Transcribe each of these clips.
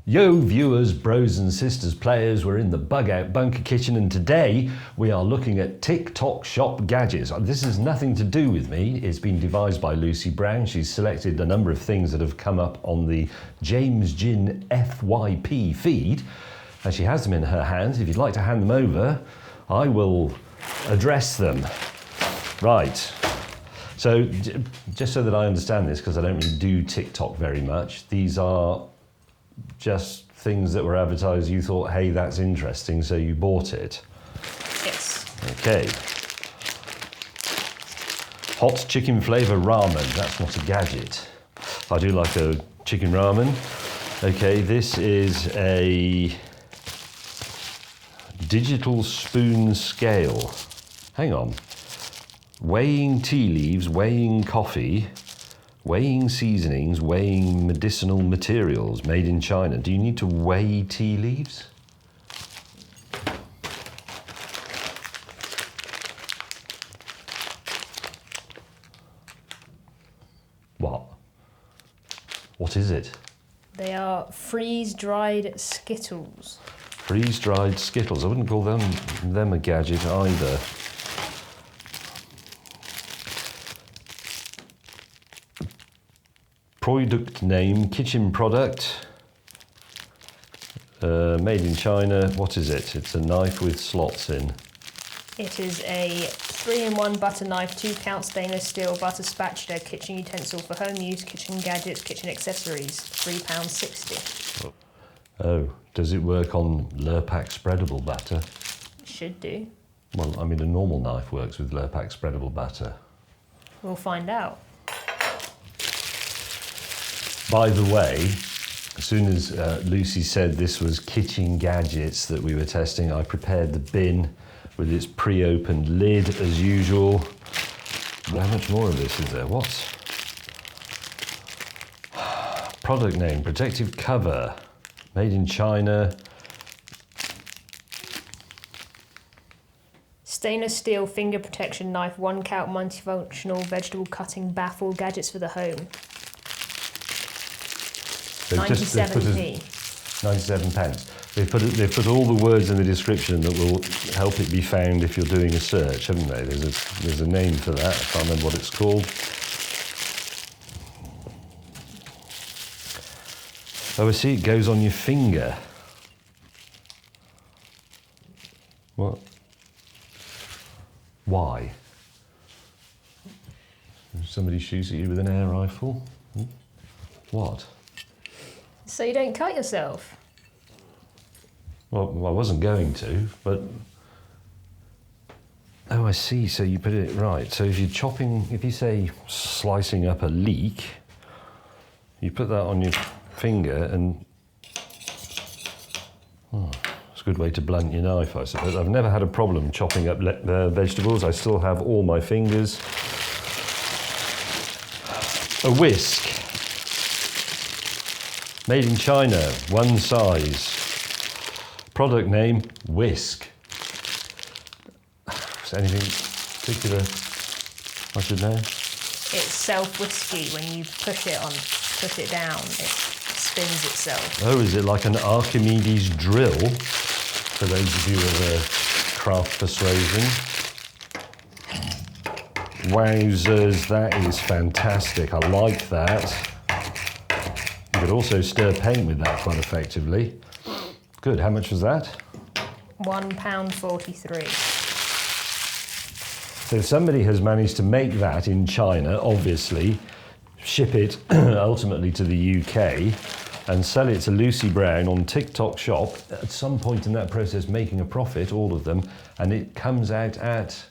Yo viewers, bros and sisters, players, we're in the Bug Out Bunker Kitchen and today we are looking at TikTok shop gadgets. This has nothing to do with me, it's been devised by Lucy Brown. She's selected a number of things that have come up on the James Gin FYP feed and she has them in her hands. If you'd like to hand them over, I will address them. Right, so just so that I understand this, because I don't really do TikTok very much, these are just things that were advertised, you thought, hey, that's interesting, so you bought it? Yes. Okay. Hot chicken flavour ramen, that's not a gadget. I do like a chicken ramen. Okay, this is a digital spoon scale. Hang on. Weighing tea leaves, weighing coffee, weighing seasonings, weighing medicinal materials, made in China. Do you need to weigh tea leaves? What? What is it? They are freeze-dried Skittles. Freeze-dried Skittles. I wouldn't call them a gadget either. Product name, kitchen product, made in China. What is it? It's a knife with slots in. It is a 3-in-1 butter knife, 2-count stainless steel butter spatula, kitchen utensil for home use, kitchen gadgets, kitchen accessories, £3.60. Oh, does it work on Lurpak spreadable butter? It should do. Well, I mean, a normal knife works with Lurpak spreadable butter. We'll find out. By the way, as soon as Lucy said this was kitchen gadgets that we were testing, I prepared the bin with its pre-opened lid as usual. How much more of this is there? What? Product name, protective cover, made in China. Stainless steel finger protection knife, 1-count multifunctional vegetable cutting baffle, gadgets for the home. 97p. 97 pence. They've put all the words in the description that will help it be found if you're doing a search, haven't they? There's a name for that. I can't remember what it's called. Oh, I see. It goes on your finger. What? Why? Somebody shoots at you with an air rifle? What? So you don't cut yourself? Well, I wasn't going to, but... Oh, I see, so you put it right. So if you're chopping, if you say slicing up a leek, you put that on your finger and... Oh, it's a good way to blunt your knife, I suppose. I've never had a problem chopping up vegetables. I still have all my fingers. A whisk. Made in China, one size. Product name, Whisk. Is there anything particular I should know? It's self-whisky. When you push it down, it spins itself. Oh, is it like an Archimedes drill? For those of you with a craft persuasion. Wowzers, that is fantastic. I like that. You could also stir paint with that quite effectively. Good, how much was that? £1.43. So if somebody has managed to make that in China, obviously, ship it ultimately to the UK and sell it to Lucy Brown on TikTok shop, at some point in that process making a profit, all of them, and it comes out at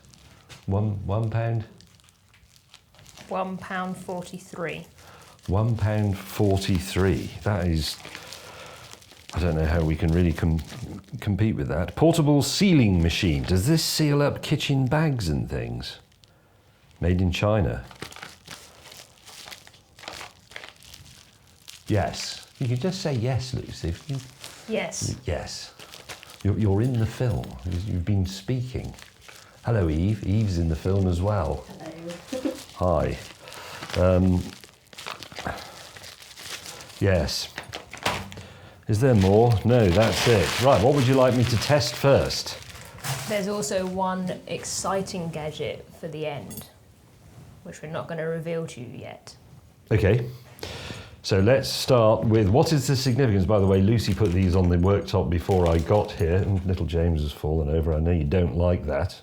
£1? £1.43. £1.43. That is, I don't know how we can really compete with that. Portable sealing machine. Does this seal up kitchen bags and things? Made in China. Yes. You can just say yes, Lucy. Yes. Yes. You're in the film. You've been speaking. Hello, Eve. Eve's in the film as well. Hello. Hi. Yes. Is there more? No, that's it. Right, what would you like me to test first? There's also one exciting gadget for the end, which we're not going to reveal to you yet. Okay, so let's start with, what is the significance? By the way, Lucy put these on the worktop before I got here, and little James has fallen over. I know you don't like that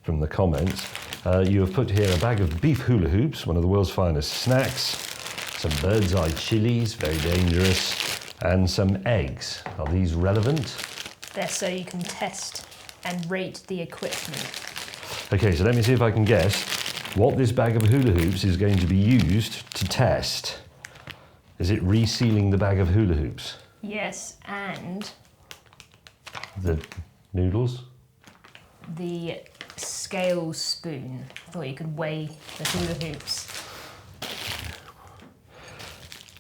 from the comments. You have put here a bag of beef hula hoops, one of the world's finest snacks, some bird's eye chilies, very dangerous, and some eggs. Are these relevant? They're so you can test and rate the equipment. Okay, so let me see if I can guess what this bag of hula hoops is going to be used to test. Is it resealing the bag of hula hoops? Yes, and The noodles? the scale spoon. I thought you could weigh the hula hoops.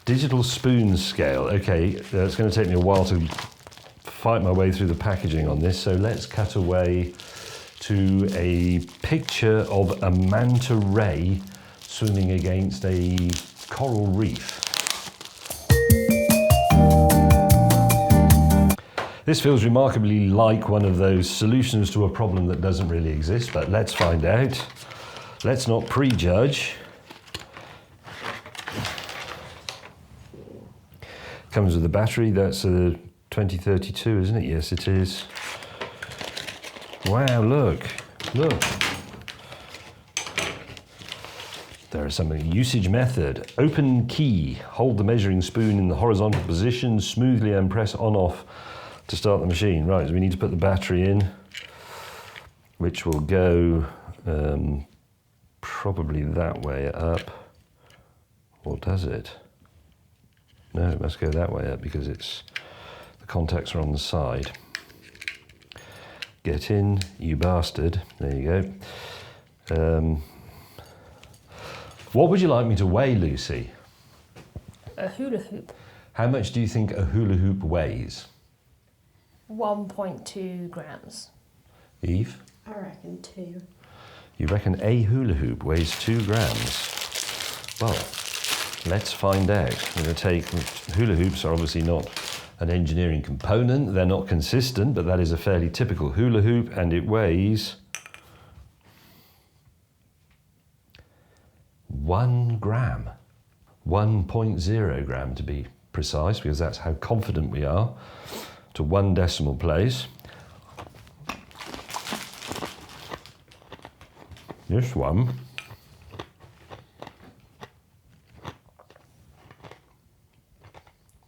Digital spoon scale. Okay, it's going to take me a while to fight my way through the packaging on this, so let's cut away to a picture of a manta ray swimming against a coral reef. This feels remarkably like one of those solutions to a problem that doesn't really exist, but let's find out. Let's not prejudge. Comes with a battery, that's a 2032, isn't it? Yes, it is. Wow, look. There is something. Usage method. Open key. Hold the measuring spoon in the horizontal position smoothly and press on/off to start the machine. Right, so we need to put the battery in, which will go probably that way up. Or does it? No, it must go that way up because the contacts are on the side. Get in, you bastard. There you go. What would you like me to weigh, Lucy? A hula hoop. How much do you think a hula hoop weighs? 1.2 grams. Eve? I reckon 2. You reckon a hula hoop weighs 2 grams? Well, let's find out. We're going to take, hula hoops are obviously not an engineering component, they're not consistent, but that is a fairly typical hula hoop, and it weighs 1 gram. 1.0 gram to be precise, because that's how confident we are, to 1 decimal place. This one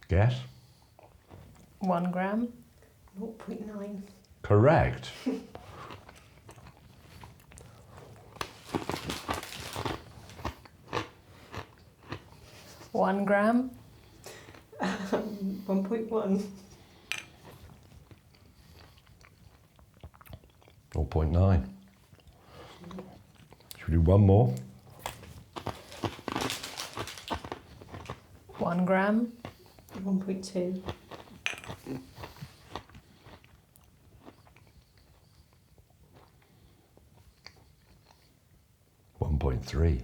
guess? 1 gram. 0.9. Correct. One gram. 1.1. 0.9. Should we do one more? 1 gram. 1.2. 1.3.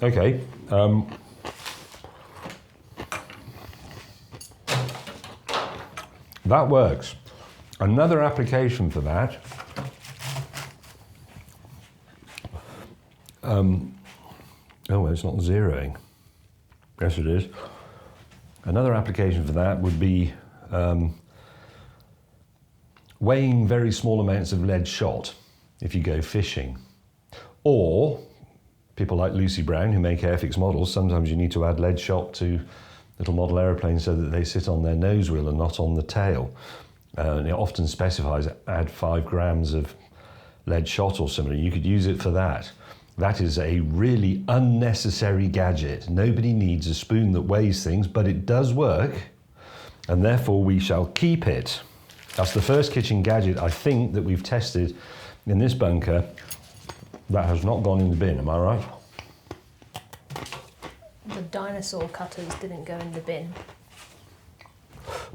Okay. That works. Another application for that. Oh, well, it's not zeroing. Yes, it is. Another application for that would be weighing very small amounts of lead shot if you go fishing. Or people like Lucy Brown who make airfix models, sometimes you need to add lead shot to little model aeroplanes so that they sit on their nose wheel and not on the tail. And it often specifies add 5 grams of lead shot or similar. You could use it for that. That is a really unnecessary gadget. Nobody needs a spoon that weighs things, but it does work, and therefore we shall keep it. That's the first kitchen gadget, I think, that we've tested in this bunker that has not gone in the bin, am I right? The dinosaur cutters didn't go in the bin.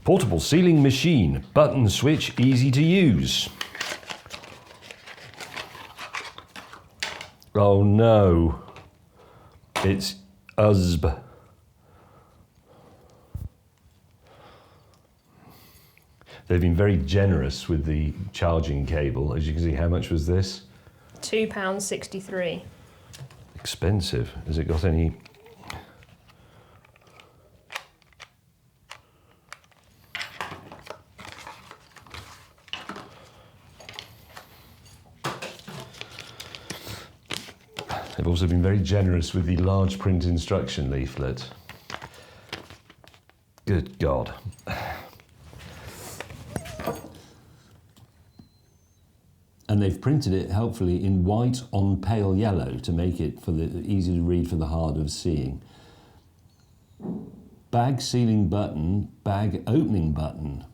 Portable sealing machine, button switch, easy to use. Oh no, it's USB. They've been very generous with the charging cable. As you can see, how much was this? £2.63. Expensive. Has it got any... They've also been very generous with the large print instruction leaflet. Good God. And they've printed it helpfully in white on pale yellow to make it easy to read for the hard of seeing. Bag sealing button, bag opening button.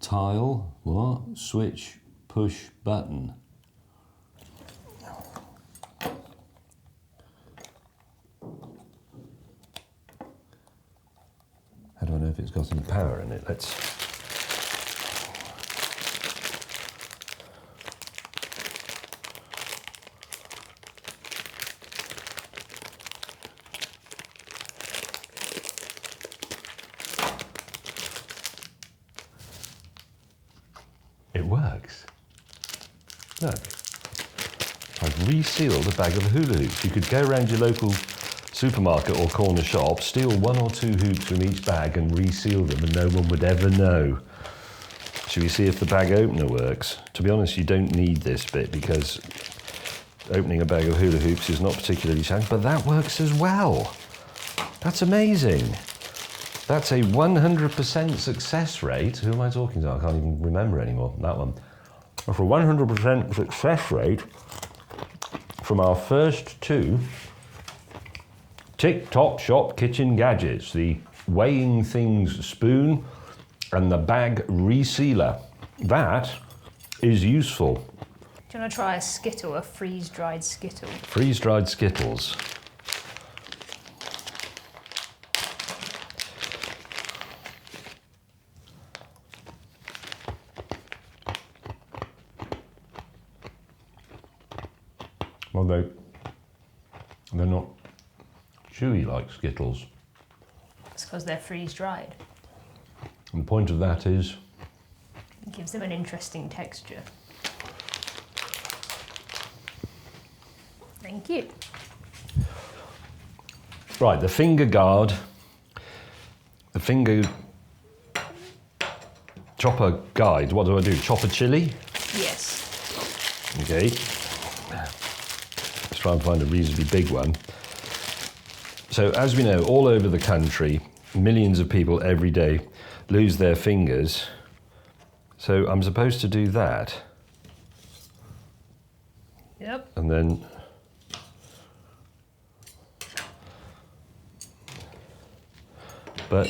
Tile, what? Switch, push button. How do I know if it's got any power in it? It works. Look. I've resealed a bag of hula hoops. You could go around your local supermarket or corner shop, steal 1 or 2 hoops from each bag and reseal them, and no one would ever know. Shall we see if the bag opener works? To be honest, you don't need this bit because opening a bag of hula hoops is not particularly challenging, but that works as well. That's amazing. That's a 100% success rate. Who am I talking to? I can't even remember anymore. That one. For a 100% success rate from our first 2 TikTok Shop kitchen gadgets, the weighing things spoon and the bag resealer. That is useful. Do you want to try a Skittle, a freeze-dried Skittle? Freeze-dried Skittles. Well, they're not chewy like Skittles. It's because they're freeze-dried. And the point of that is... It gives them an interesting texture. Thank you. Right, the finger guard, the finger chopper guide. What do I do? Chop a chili? Yes. Okay. Let's try and find a reasonably big one. So as we know, all over the country, millions of people every day lose their fingers. So I'm supposed to do that. Yep. And then... But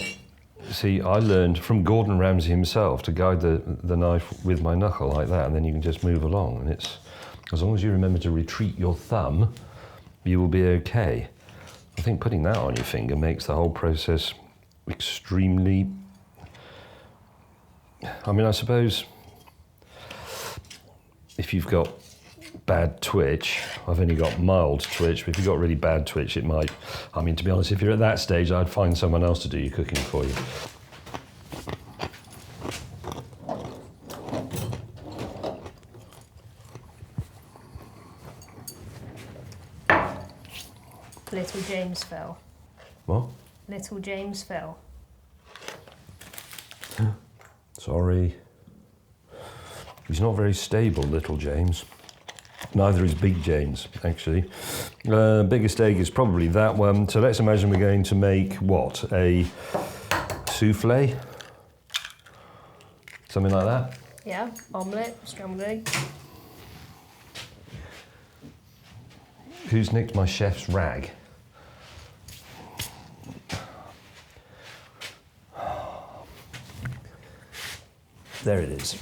see, I learned from Gordon Ramsay himself to guide the knife with my knuckle like that, and then you can just move along. And it's, as long as you remember to retreat your thumb, you will be okay. I think putting that on your finger makes the whole process extremely... I mean, I suppose if you've got bad twitch, I've only got mild twitch, but if you've got really bad twitch, it might... I mean, to be honest, if you're at that stage, I'd find someone else to do your cooking for you. Little James fell. What? Little James fell. Sorry. He's not very stable, little James. Neither is Big James, actually. Biggest egg is probably that one. So let's imagine we're going to make, what, a souffle? Something like that? Yeah, omelette, scrambled egg. Who's nicked my chef's rag? There it is.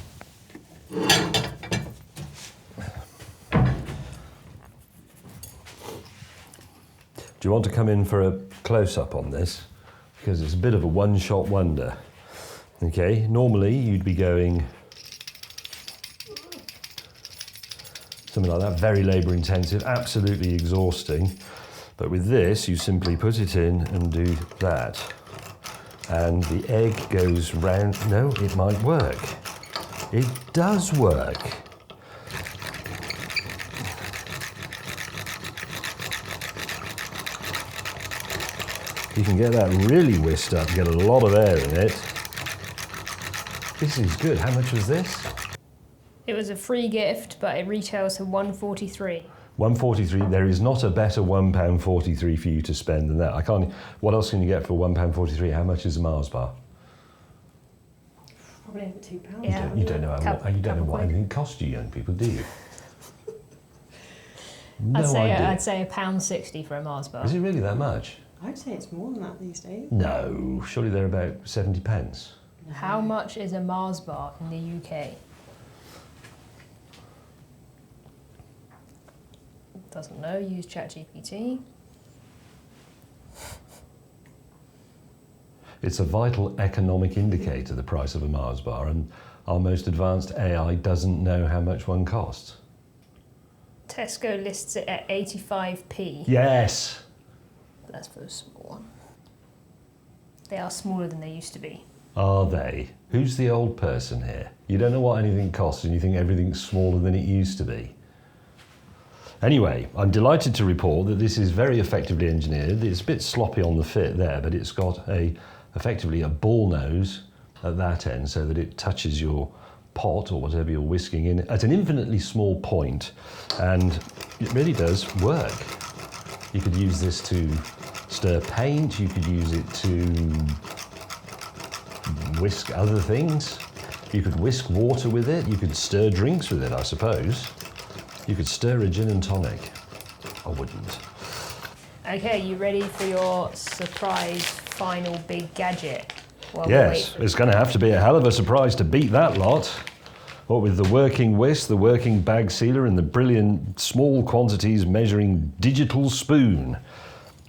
Do you want to come in for a close-up on this? Because it's a bit of a one-shot wonder. Okay, normally you'd be going something like that. Very labour intensive, absolutely exhausting. But with this, you simply put it in and do that. And the egg goes round. No, it might work. It does work. You can get that really whisked up, get a lot of air in it. This is good. How much was this? It was a free gift, but it retails for £1.43. £1.43. There is not a better £1.43 for you to spend than that. I can't. What else can you get for £1.43? How much is a Mars bar? Probably over £2. Yeah. You don't know what quid. anything costs you young people, do you? No I'd idea. say £1.60 for a Mars bar. Is it really that much? I'd say it's more than that these days. No, surely they're about 70 pence. How much is a Mars bar in the UK? Doesn't know. Use ChatGPT. It's a vital economic indicator, the price of a Mars bar, and our most advanced AI doesn't know how much one costs. Tesco lists it at 85p. Yes. That's for a small one. They are smaller than they used to be. Are they? Who's the old person here? You don't know what anything costs and you think everything's smaller than it used to be. Anyway, I'm delighted to report that this is very effectively engineered. It's a bit sloppy on the fit there, but it's got effectively a ball nose at that end so that it touches your pot or whatever you're whisking in at an infinitely small point, and it really does work. You could use this to stir paint, you could use it to whisk other things. You could whisk water with it, you could stir drinks with it, I suppose. You could stir a gin and tonic. I wouldn't. Okay, you ready for your surprise final big gadget? While we Yes, wait for- it's going to have to be a hell of a surprise to beat that lot. What with the working whisk, the working bag sealer, and the brilliant small quantities measuring digital spoon.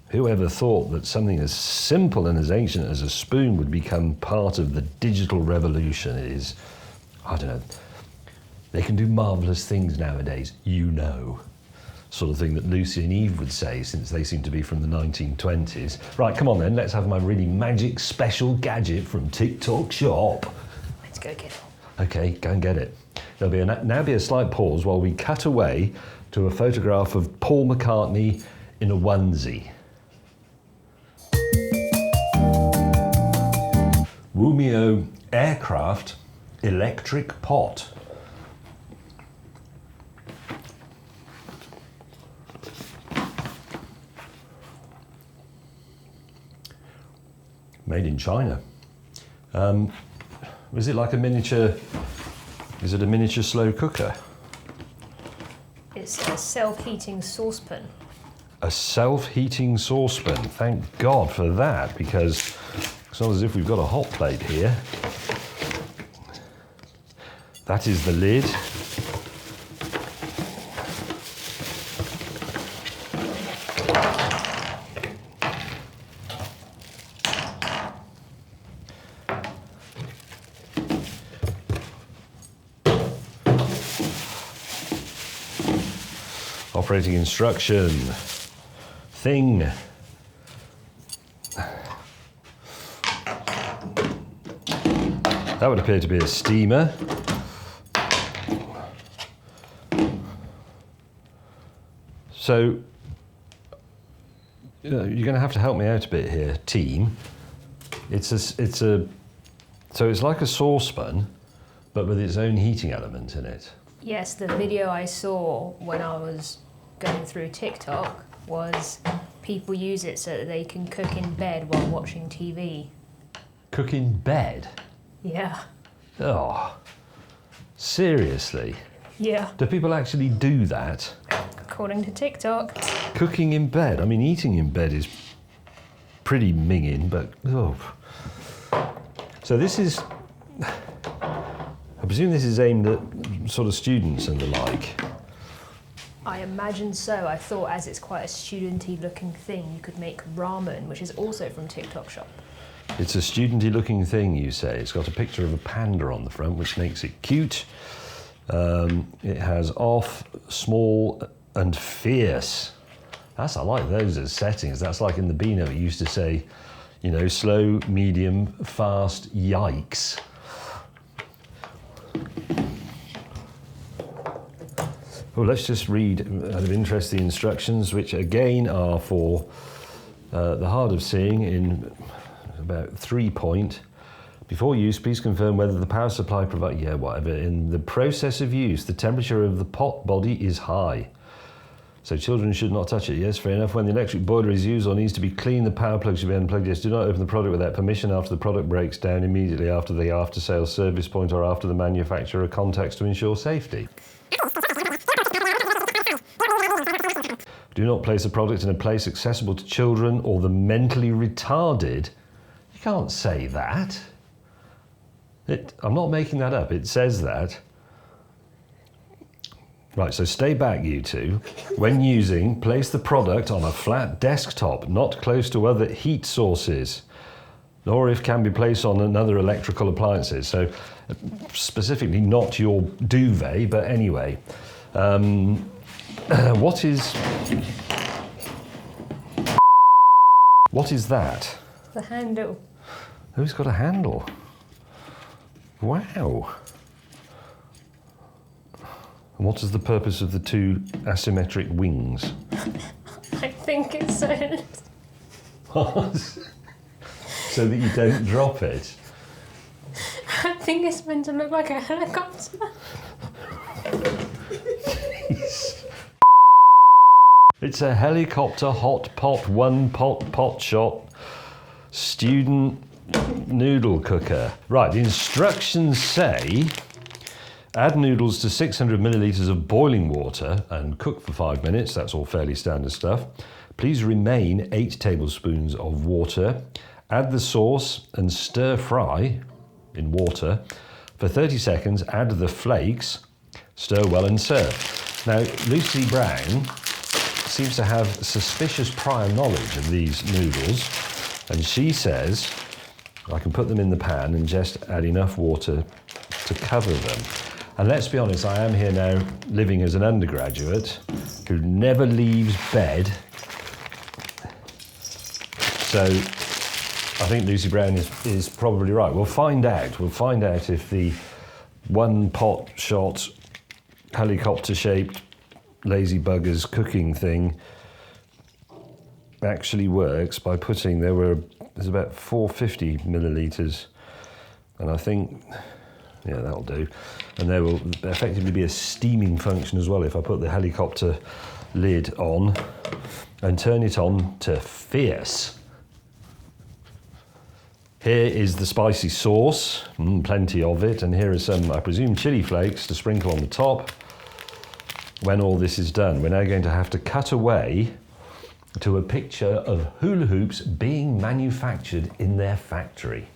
Whoever thought that something as simple and as ancient as a spoon would become part of the digital revolution? It is, I don't know, they can do marvellous things nowadays, you know. Sort of thing that Lucy and Eve would say, since they seem to be from the 1920s. Right, come on then, let's have my really magic special gadget from TikTok Shop. Let's go get it. Okay, go and get it. There'll now be a slight pause while we cut away to a photograph of Paul McCartney in a onesie. Wumio Aircraft Electric Pot. Made in China. Was it like a miniature? Is it a miniature slow cooker? It's a self-heating saucepan. A self-heating saucepan. Thank God for that, because it's not as if we've got a hot plate here. That is the lid. Operating instruction. Thing. That would appear to be a steamer. So, you're going to have to help me out a bit here, team. So it's like a saucepan, but with its own heating element in it. Yes, the video I saw when I was going through TikTok was people use it so that they can cook in bed while watching TV. Cook in bed? Yeah. Oh, seriously? Yeah. Do people actually do that? According to TikTok. Cooking in bed? I mean, eating in bed is pretty minging, but oh. So this is, I presume this is aimed at sort of students and the like. I imagine so. I thought as it's quite a studenty looking thing, you could make ramen, which is also from TikTok Shop. It's a studenty looking thing, you say. It's got a picture of a panda on the front, which makes it cute. It has off, small, and fierce. I like those as settings. That's like in the Beano, it used to say, you know, slow, medium, fast, yikes. Well, let's just read out of interest the instructions, which again are for the hard of seeing in about 3 point. Before use, please confirm whether the power supply provided, whatever. In the process of use, the temperature of the pot body is high, so children should not touch it. Yes, fair enough. When the electric boiler is used or needs to be cleaned, the power plug should be unplugged. Yes, do not open the product without permission after the product breaks down, immediately after the after-sales service point or after the manufacturer contacts to ensure safety. Do not place a product in a place accessible to children or the mentally retarded. You can't say that. I'm not making that up. It says that. Right, so stay back, you two. When using, place the product on a flat desktop, not close to other heat sources, nor if can be placed on another electrical appliances. So specifically not your duvet, but anyway. What is that? The handle. Who's got a handle? Wow. And what is the purpose of the two asymmetric wings? I think it's so. What? So that you don't drop it? I think it's meant to look like a helicopter. It's a helicopter hot pot, one pot shot student noodle cooker. Right, the instructions say add noodles to 600 millilitres of boiling water and cook for 5 minutes. That's all fairly standard stuff. Please remain 8 tablespoons of water. Add the sauce and stir fry in water for 30 seconds. Add the flakes, stir well and serve. Now, Lucy Brown seems to have suspicious prior knowledge of these noodles, and she says I can put them in the pan and just add enough water to cover them. And let's be honest, I am here now living as an undergraduate who never leaves bed, so I think Lucy Brown is probably right. We'll find out. We'll find out if the one pot shot helicopter shaped lazy buggers cooking thing actually works by putting, there's about 450 millilitres, and I think, yeah, that'll do. And there will effectively be a steaming function as well if I put the helicopter lid on and turn it on to fierce. Here is the spicy sauce, plenty of it, and here are some, I presume, chili flakes to sprinkle on the top. When all this is done, we're now going to have to cut away to a picture of hula hoops being manufactured in their factory.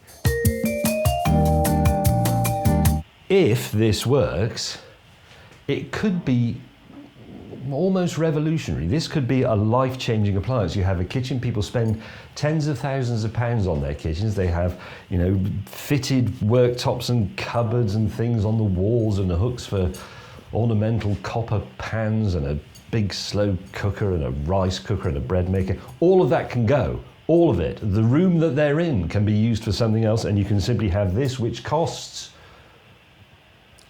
If this works, it could be almost revolutionary. This could be a life-changing appliance. You have a kitchen, people spend tens of thousands of pounds on their kitchens. They have, you know, fitted worktops and cupboards and things on the walls and hooks for ornamental copper pans and a big slow cooker and a rice cooker and a bread maker. All of that can go, all of it. The room that they're in can be used for something else, and you can simply have this, which costs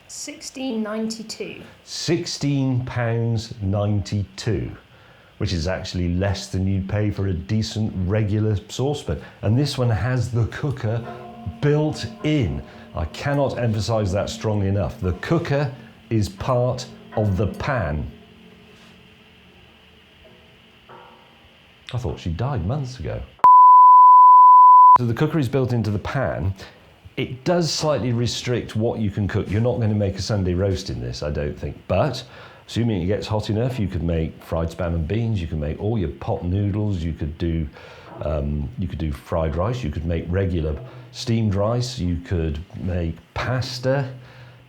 £16.92. £16.92, which is actually less than you'd pay for a decent regular saucepan. And this one has the cooker built in. I cannot emphasize that strongly enough. The cooker is part of the pan. I thought she died months ago. So the cooker is built into the pan. It does slightly restrict what you can cook. You're not going to make a Sunday roast in this, I don't think. But assuming it gets hot enough, you could make fried spam and beans. You can make all your pot noodles. You could do fried rice. You could make regular steamed rice. You could make pasta.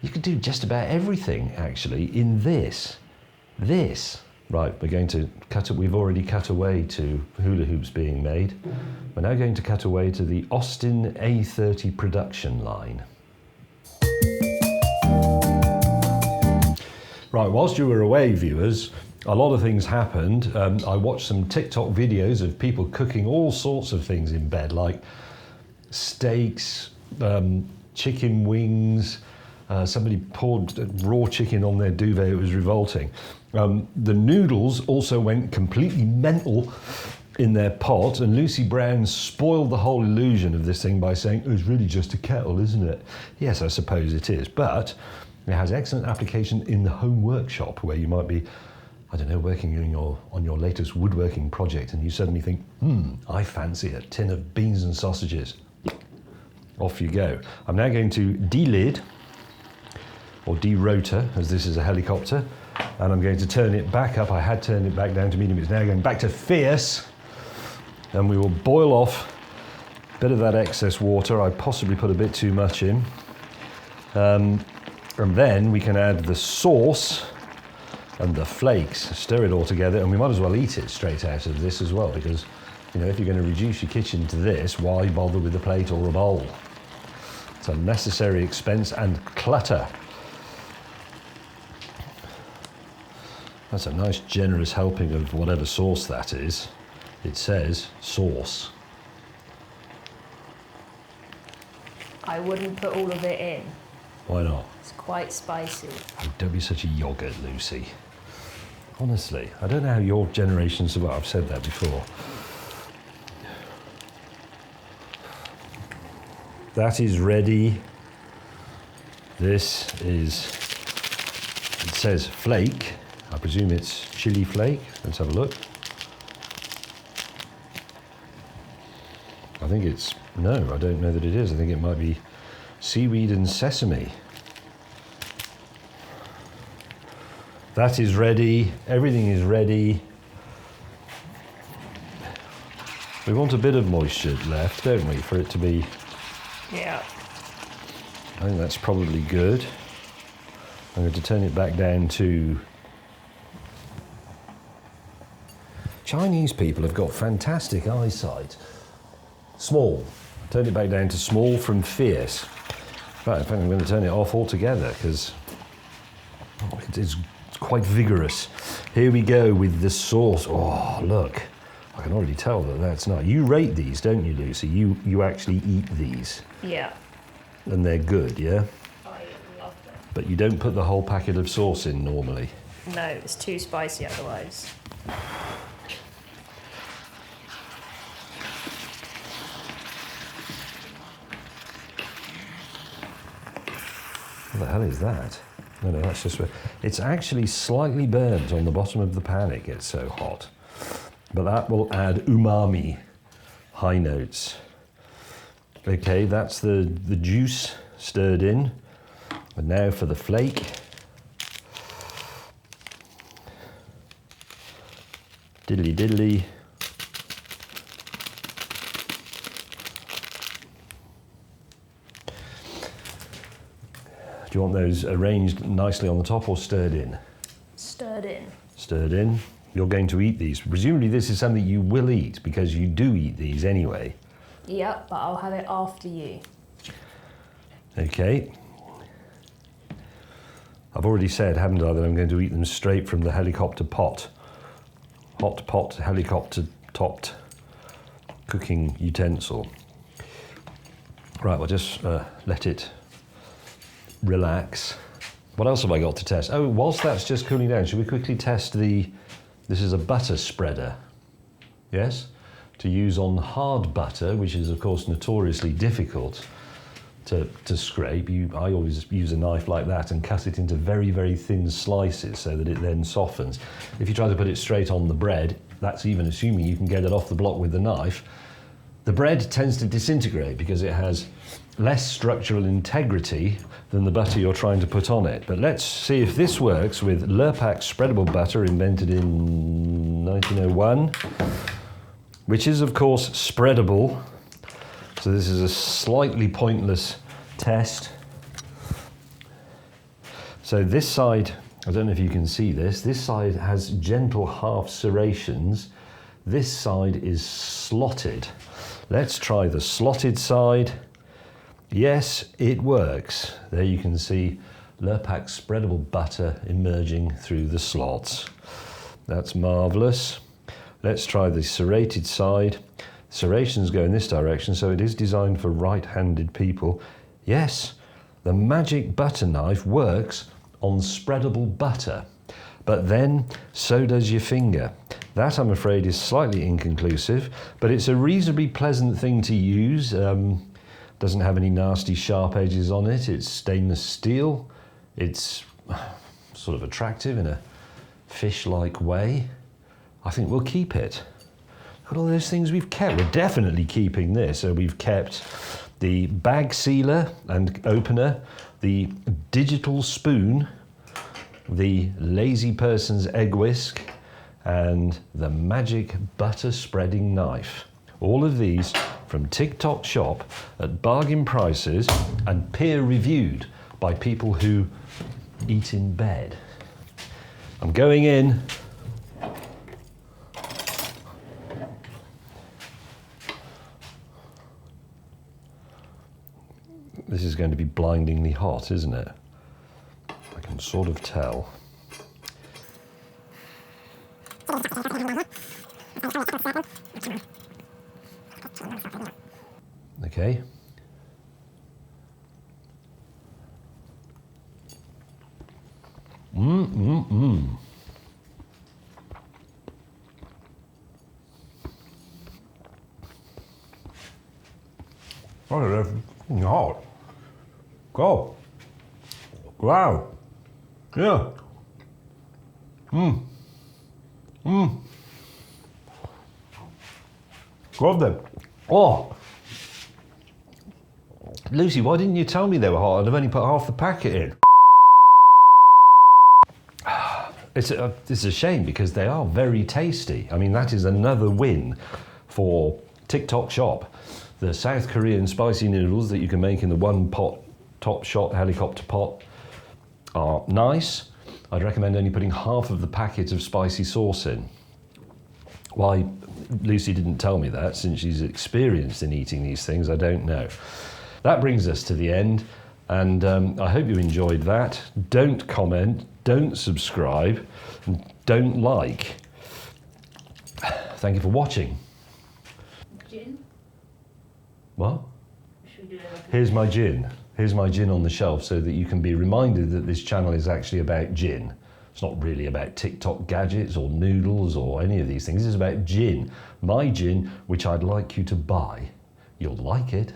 You could do just about everything, actually, in this. Right, we're going to cut it. We've already cut away to hula hoops being made. We're now going to cut away to the Austin A30 production line. Right, whilst you were away, viewers, a lot of things happened. I watched some TikTok videos of people cooking all sorts of things in bed, like steaks, chicken wings. Somebody poured raw chicken on their duvet. It was revolting. The noodles also went completely mental in their pot, and Lucy Brown spoiled the whole illusion of this thing by saying, it's really just a kettle, isn't it? Yes, I suppose it is, but it has excellent application in the home workshop, where you might be, I don't know, working on your latest woodworking project, and you suddenly think, I fancy a tin of beans and sausages. Off you go. I'm now going to delid, or derotor, as this is a helicopter, and I'm going to turn it back up. I had turned it back down to medium. It's now going back to fierce, and we will boil off a bit of that excess water. I possibly put a bit too much in. And then we can add the sauce and the flakes, stir it all together, and we might as well eat it straight out of this as well, because, you know, if you're going to reduce your kitchen to this, why bother with a plate or a bowl? It's unnecessary expense and clutter. That's a nice generous helping of whatever sauce that is. It says sauce. I wouldn't put all of it in. Why not? It's quite spicy. Oh, don't be such a yoghurt, Lucy. Honestly, I don't know how your generation survived. I've said that before. That is ready. This is, it says flake. I presume it's chili flake. Let's have a look. I think it's, no, I don't know that it is. I think it might be seaweed and sesame. That is ready. Everything is ready. We want a bit of moisture left, don't we, for it to be... Yeah. I think that's probably good. I'm going to turn it back down to... Chinese people have got fantastic eyesight. Small. Turn it back down to small from fierce. Right, in fact, I'm going to turn it off altogether because it is quite vigorous. Here we go with the sauce. Oh, look. I can already tell that that's nice. You rate these, don't you, Lucy? You actually eat these. Yeah. And they're good, yeah? I love them. But you don't put the whole packet of sauce in normally. No, it's too spicy otherwise. What the hell is that? No, that's just... It's actually slightly burnt on the bottom of the pan. It gets so hot. But that will add umami, high notes. Okay, that's the juice stirred in. And now for the flake. Diddly diddly. Do you want those arranged nicely on the top or stirred in? Stirred in. Stirred in. You're going to eat these. Presumably this is something you will eat because you do eat these anyway. Yep, but I'll have it after you. Okay. I've already said, haven't I, that I'm going to eat them straight from the helicopter pot. Hot pot, helicopter topped cooking utensil. Right, we'll just let it relax. What else have I got to test? Oh, whilst that's just cooling down, should we quickly test this is a butter spreader, yes? To use on hard butter, which is of course notoriously difficult to scrape. I always use a knife like that and cut it into very, very thin slices so that it then softens. If you try to put it straight on the bread, that's even assuming you can get it off the block with the knife, the bread tends to disintegrate because it has less structural integrity than the butter you're trying to put on it. But let's see if this works with Lurpak spreadable butter, invented in 1901, which is of course spreadable. So this is a slightly pointless test. So this side, I don't know if you can see this side has gentle half serrations. This side is slotted. Let's try the slotted side. Yes, it works. There you can see Lurpak spreadable butter emerging through the slots. That's marvellous. Let's try the serrated side. Serrations go in this direction, so it is designed for right-handed people. Yes, the magic butter knife works on spreadable butter, but then so does your finger. That, I'm afraid, is slightly inconclusive, but it's a reasonably pleasant thing to use. Doesn't have any nasty sharp edges on it. It's stainless steel. It's sort of attractive in a fish-like way. I think we'll keep it. Look at all those things we've kept. We're definitely keeping this. So we've kept the bag sealer and opener, the digital spoon, the lazy person's egg whisk, and the magic butter spreading knife. All of these from TikTok Shop at bargain prices and peer reviewed by people who eat in bed. I'm going in. This is going to be blindingly hot, isn't it? I can sort of tell. Okay. Oh, that's hot. Go. Wow. Yeah. Go then. Oh. Lucy, why didn't you tell me they were hot? I'd have only put half the packet in. It's a shame because they are very tasty. I mean, that is another win for TikTok Shop. The South Korean spicy noodles that you can make in the one pot, top shot helicopter pot are nice. I'd recommend only putting half of the packet of spicy sauce in. Why Lucy didn't tell me that, since she's experienced in eating these things, I don't know. That brings us to the end, and I hope you enjoyed that. Don't comment, don't subscribe, and don't like. Thank you for watching. Gin? What? Should we do it like Here's my gin. Here's my gin on the shelf so that you can be reminded that this channel is actually about gin. It's not really about TikTok gadgets or noodles or any of these things. It's about gin. My gin, which I'd like you to buy. You'll like it.